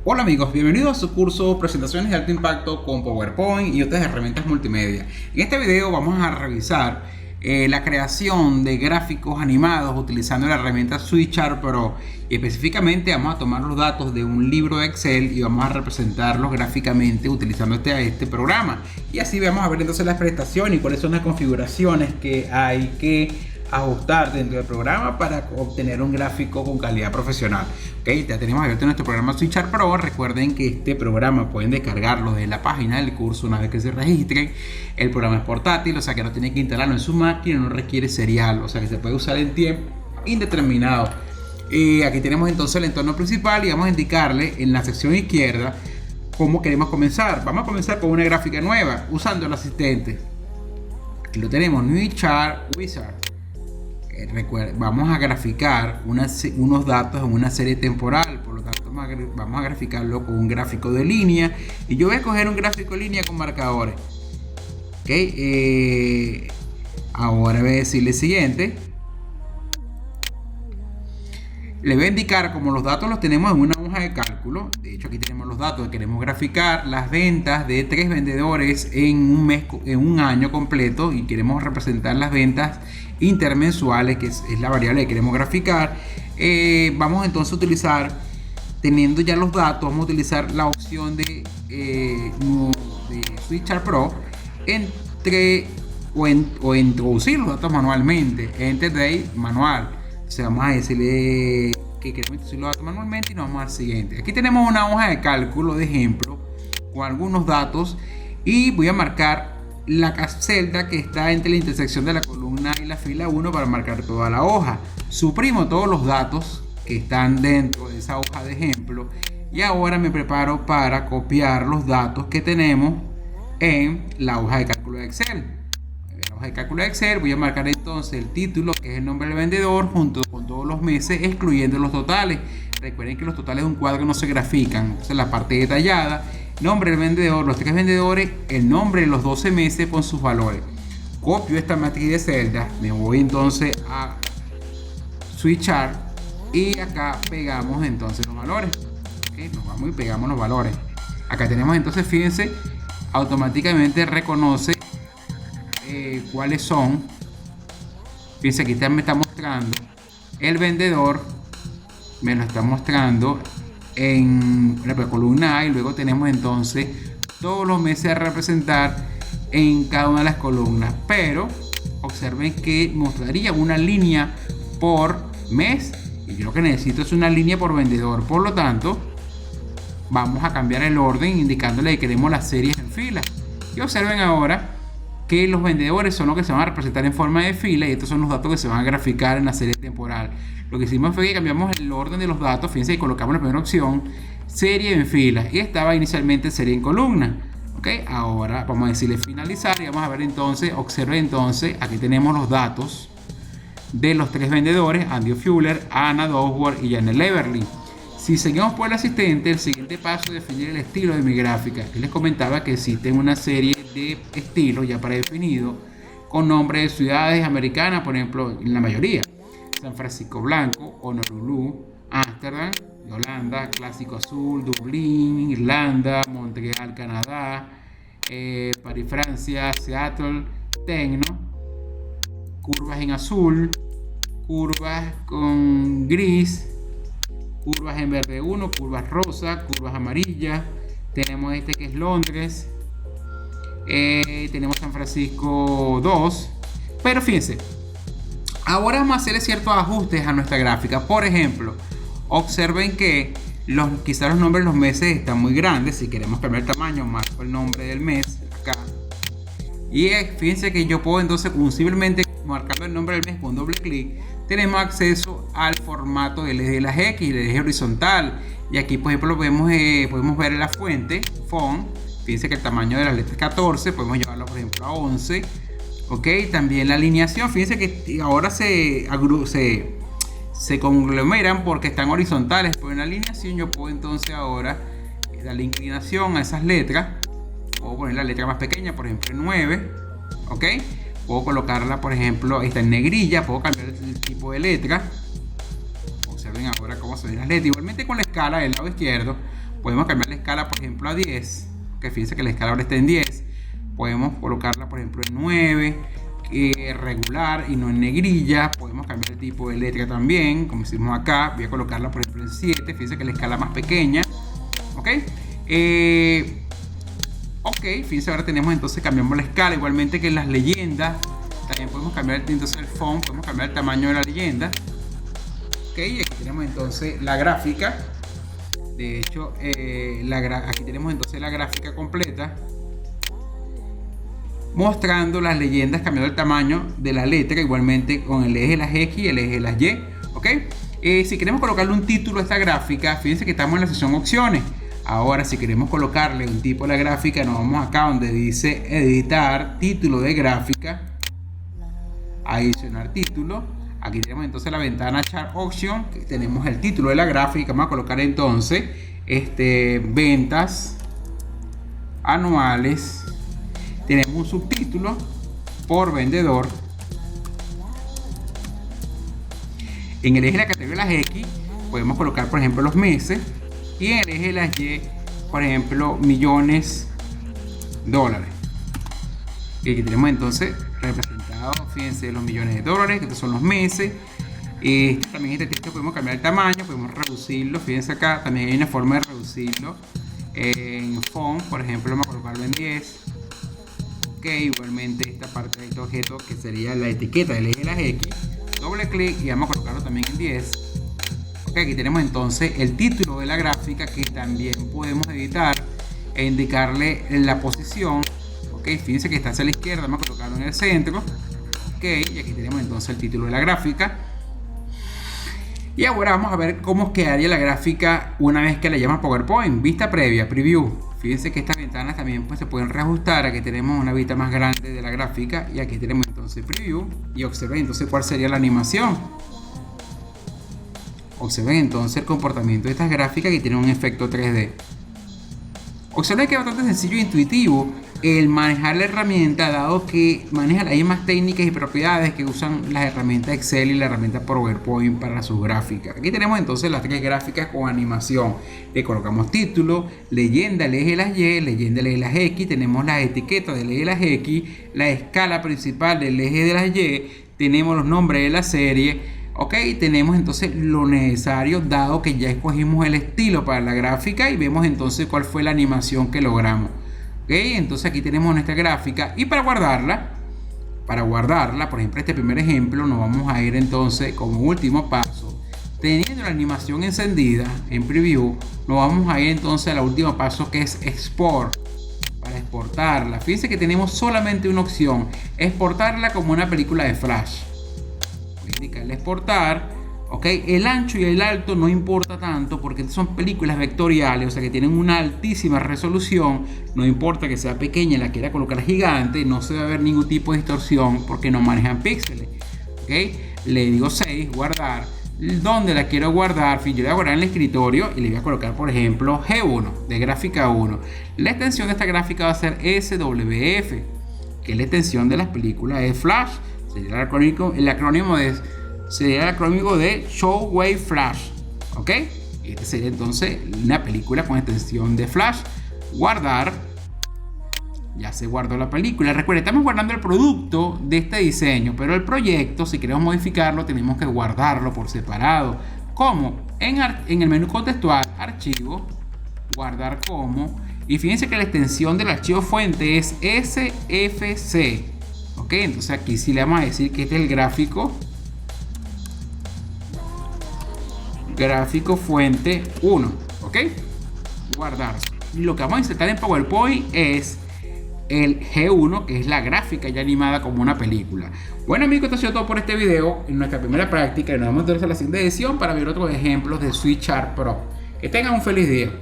Hola amigos, bienvenidos a su curso Presentaciones de Alto Impacto con PowerPoint y otras herramientas multimedia. En este video vamos a revisar la creación de gráficos animados utilizando la herramienta SweetChart Pro, y específicamente vamos a tomar los datos de un libro de Excel y vamos a representarlos gráficamente utilizando este programa, y así vamos a ver entonces las prestaciones y cuáles son las configuraciones que hay que ajustar dentro del programa para obtener un gráfico con calidad profesional. Ok, ya tenemos abierto nuestro programa SweetChart Pro. Recuerden que este programa pueden descargarlo desde la página del curso una vez que se registren. El programa es portátil, o sea que no tienen que instalarlo en su máquina, no requiere serial, o sea que se puede usar en tiempo indeterminado. Aquí tenemos entonces el entorno principal y vamos a indicarle en la sección izquierda cómo queremos comenzar. Vamos a comenzar con una gráfica nueva usando el asistente. Aquí lo tenemos, New Chart Wizard. Vamos a graficar unos datos en una serie temporal, por lo tanto vamos a graficarlo con un gráfico de línea, y yo voy a coger un gráfico de línea con marcadores. Ahora voy a decirle el siguiente. Le voy a indicar, como los datos los tenemos en una hoja de cálculo. De hecho, aquí tenemos los datos. Queremos graficar las ventas de 3 vendedores en un mes, en un año completo, y queremos representar las ventas intermensuales, que es la variable que queremos graficar. Vamos entonces a utilizar, teniendo ya los datos, vamos a utilizar la opción de SweetChart Pro o introducir los datos manualmente. Enter Date manual. O sea, vamos a decirle que queremos introducir los datos manualmente y nos vamos al siguiente. Aquí tenemos una hoja de cálculo de ejemplo con algunos datos, y voy a marcar la celda que está entre la intersección de la columna y la fila 1 para marcar toda la hoja. Suprimo todos los datos que están dentro de esa hoja de ejemplo, y ahora me preparo para copiar los datos que tenemos en la hoja de cálculo de Excel. De cálculo de Excel voy a marcar entonces el título, que es el nombre del vendedor, junto con todos los meses, excluyendo los totales. Recuerden que los totales de un cuadro no se grafican. Entonces, la parte detallada, nombre del vendedor, los 3 vendedores, el nombre de los 12 meses con sus valores. Copio esta matriz de celdas, me voy entonces a SweetChart y acá pegamos entonces los valores. Nos vamos y pegamos los valores. Acá tenemos entonces, fíjense, automáticamente reconoce cuáles son. Fíjense, aquí me está mostrando el vendedor, me lo está mostrando en la columna A, y luego tenemos entonces todos los meses a representar en cada una de las columnas. Pero observen que mostraría una línea por mes, y yo lo que necesito es una línea por vendedor. Por lo tanto, vamos a cambiar el orden indicándole que queremos las series en fila. Y observen ahora que los vendedores son los que se van a representar en forma de fila, y estos son los datos que se van a graficar en la serie temporal. Lo que hicimos fue que cambiamos el orden de los datos. Fíjense que colocamos la primera opción, serie en fila, y estaba inicialmente serie en columna. Ahora vamos a decirle finalizar y vamos a ver entonces, observe entonces, aquí tenemos los datos de los 3 vendedores: Andy Fuller, Anna Dowdworth y Janet Leverly. Si seguimos por el asistente, el siguiente paso es definir el estilo de mi gráfica. Yo les comentaba que existen una serie de estilos ya predefinidos con nombres de ciudades americanas, por ejemplo, en la mayoría: San Francisco Blanco, Honolulu, Ámsterdam, Holanda, Clásico Azul, Dublín, Irlanda, Montreal, Canadá, París, Francia, Seattle, Tecno, curvas en azul, curvas con gris, curvas en verde 1, curvas rosa, curvas amarillas. Tenemos este que es Londres, tenemos San Francisco 2. Pero fíjense, ahora vamos a hacerle ciertos ajustes a nuestra gráfica. Por ejemplo, observen que quizás los nombres de los meses están muy grandes. Si queremos cambiar el tamaño, marco el nombre del mes acá, y fíjense que yo puedo entonces, simplemente marcando el nombre del mes con doble clic, tenemos acceso al formato del eje de las X, el eje horizontal. Y aquí, por ejemplo, podemos ver la fuente, font. Fíjense que el tamaño de las letras es 14, podemos llevarlo por ejemplo a 11. También la alineación, fíjense que ahora se conglomeran porque están horizontales, pero en la alineación yo puedo entonces ahora darle inclinación a esas letras. Puedo poner la letra más pequeña, por ejemplo 9. Puedo colocarla, por ejemplo, está en negrilla. Puedo cambiar el tipo de letra. Observen ahora cómo se ven las letras. Igualmente con la escala del lado izquierdo Podemos cambiar la escala, por ejemplo, a 10. Que fíjense que la escala ahora está en 10. Podemos colocarla, por ejemplo, en 9. Regular y no en negrilla. Podemos cambiar el tipo de letra también, como hicimos acá. Voy a colocarla, por ejemplo, en 7. Fíjense que la escala más pequeña. Ok. Fíjense, ahora tenemos entonces, cambiamos la escala. Igualmente que en las leyendas, también podemos cambiar entonces el font, podemos cambiar el tamaño de la leyenda. Ok, y aquí tenemos entonces la gráfica. De hecho, aquí tenemos entonces la gráfica completa, mostrando las leyendas, cambiando el tamaño de la letra, igualmente con el eje de las X y el eje de las Y. Ok, si queremos colocarle un título a esta gráfica, fíjense que estamos en la sección opciones. Ahora, si queremos colocarle un tipo a la gráfica, nos vamos acá donde dice editar, título de gráfica, adicionar título. Aquí tenemos entonces la ventana Chart Option, que tenemos el título de la gráfica. Vamos a colocar entonces ventas anuales. Tenemos un subtítulo por vendedor. En el eje de la categoría de las X podemos colocar, por ejemplo, los meses. Y en el eje de las Y, por ejemplo, millones de dólares. Y aquí tenemos entonces representado, fíjense, los millones de dólares, que estos son los meses. También este texto podemos cambiar el tamaño, podemos reducirlo. Fíjense acá, también hay una forma de reducirlo. En font, por ejemplo, vamos a colocarlo en 10. Ok, igualmente esta parte de este objeto, que sería la etiqueta del eje de las X, doble clic y vamos a colocarlo también en 10. Ok, aquí tenemos entonces el título de la gráfica, que también podemos editar e indicarle la posición. Ok, fíjense que está hacia la izquierda, vamos a colocarlo en el centro. Ok, y aquí tenemos entonces el título de la gráfica. Y ahora vamos a ver cómo quedaría la gráfica una vez que la llama PowerPoint. Vista previa, preview. Fíjense que estas ventanas también se pueden reajustar. Aquí tenemos una vista más grande de la gráfica y aquí tenemos entonces preview. Y observen entonces cuál sería la animación. Observen entonces el comportamiento de estas gráficas, que tienen un efecto 3D. Observen que es bastante sencillo e intuitivo el manejar la herramienta, dado que maneja las mismas técnicas y propiedades que usan las herramientas Excel y la herramienta PowerPoint para sus gráficas. Aquí tenemos entonces las tres gráficas con animación. Le colocamos título, leyenda, el eje de las Y, leyenda, el eje de las X. Tenemos las etiquetas del eje de las X, la escala principal del eje de las Y. Tenemos los nombres de la serie. Ok, tenemos entonces lo necesario, dado que ya escogimos el estilo para la gráfica y vemos entonces cuál fue la animación que logramos. Ok, entonces aquí tenemos nuestra gráfica, y para guardarla, por ejemplo, este primer ejemplo, nos vamos a ir entonces como último paso, teniendo la animación encendida en preview, nos vamos a ir entonces al último paso, que es export, para exportarla. Fíjense que tenemos solamente una opción: exportarla como una película de flash. Voy a indicarle exportar. Ok, el ancho y el alto no importa tanto, porque son películas vectoriales, o sea que tienen una altísima resolución. No importa que sea pequeña y la quiera colocar gigante, no se va a ver ningún tipo de distorsión porque no manejan píxeles. Ok, le digo 6, guardar. ¿Dónde la quiero guardar? Yo la voy a guardar en el escritorio y le voy a colocar, por ejemplo, G1 de gráfica 1. La extensión de esta gráfica va a ser SWF, que es la extensión de las películas de Flash. Sería el acrónimo de Show Wave Flash. Ok, este sería entonces una película con extensión de Flash. Guardar. Ya se guardó la película. Recuerden, estamos guardando el producto de este diseño, pero el proyecto, si queremos modificarlo, tenemos que guardarlo por separado. ¿Cómo? En el menú contextual, archivo, guardar como. Y fíjense que la extensión del archivo fuente es SFC. Ok, entonces aquí sí le vamos a decir que este es el gráfico fuente 1. Ok, guardar. Y lo que vamos a insertar en PowerPoint es el G1, que es la gráfica ya animada como una película. Bueno, amigos, esto ha sido todo por este video. En nuestra primera práctica, y nos vamos a la siguiente edición para ver otros ejemplos de SwiftChart Pro. Que tengan un feliz día.